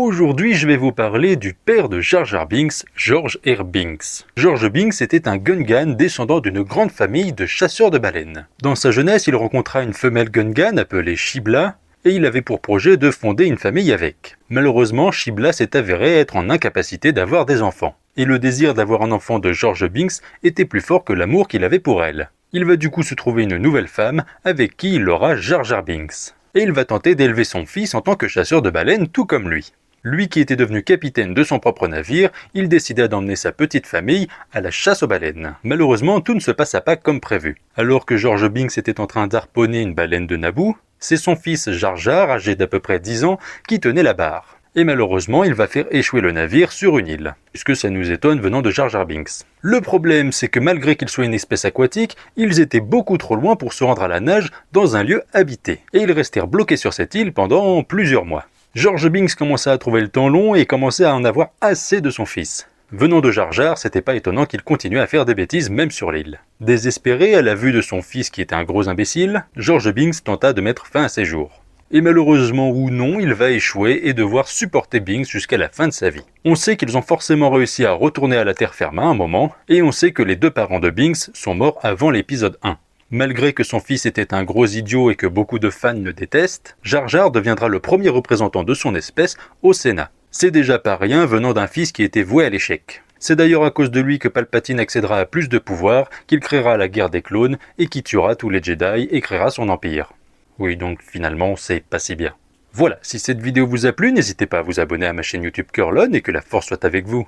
Aujourd'hui, je vais vous parler du père de Jar Jar Binks, George R. Binks. George Binks était un Gungan descendant d'une grande famille de chasseurs de baleines. Dans sa jeunesse, il rencontra une femelle Gungan appelée Shibla, et il avait pour projet de fonder une famille avec. Malheureusement, Shibla s'est avérée être en incapacité d'avoir des enfants. Et le désir d'avoir un enfant de George Binks était plus fort que l'amour qu'il avait pour elle. Il va du coup se trouver une nouvelle femme avec qui il aura Jar Jar Binks. Et il va tenter d'élever son fils en tant que chasseur de baleines tout comme lui. Lui qui était devenu capitaine de son propre navire, il décida d'emmener sa petite famille à la chasse aux baleines. Malheureusement, tout ne se passa pas comme prévu. Alors que George Binks était en train d'harponner une baleine de Naboo, c'est son fils Jar Jar, âgé d'à peu près 10 ans, qui tenait la barre. Et malheureusement, il va faire échouer le navire sur une île, puisque ça nous étonne venant de Jar Jar Binks. Le problème, c'est que malgré qu'ils soient une espèce aquatique, ils étaient beaucoup trop loin pour se rendre à la nage dans un lieu habité. Et ils restèrent bloqués sur cette île pendant plusieurs mois. George Binks commença à trouver le temps long et commençait à en avoir assez de son fils. Venant de Jar Jar, c'était pas étonnant qu'il continuait à faire des bêtises même sur l'île. Désespéré à la vue de son fils qui était un gros imbécile, George Binks tenta de mettre fin à ses jours. Et malheureusement ou non, il va échouer et devoir supporter Binks jusqu'à la fin de sa vie. On sait qu'ils ont forcément réussi à retourner à la terre ferme à un moment, et on sait que les deux parents de Binks sont morts avant l'épisode 1. Malgré que son fils était un gros idiot et que beaucoup de fans le détestent, Jar Jar deviendra le premier représentant de son espèce au Sénat. C'est déjà pas rien venant d'un fils qui était voué à l'échec. C'est d'ailleurs à cause de lui que Palpatine accédera à plus de pouvoir, qu'il créera la guerre des clones et qui tuera tous les Jedi et créera son empire. Oui, donc finalement, c'est pas si bien. Voilà, si cette vidéo vous a plu, n'hésitez pas à vous abonner à ma chaîne YouTube Curlon et que la force soit avec vous.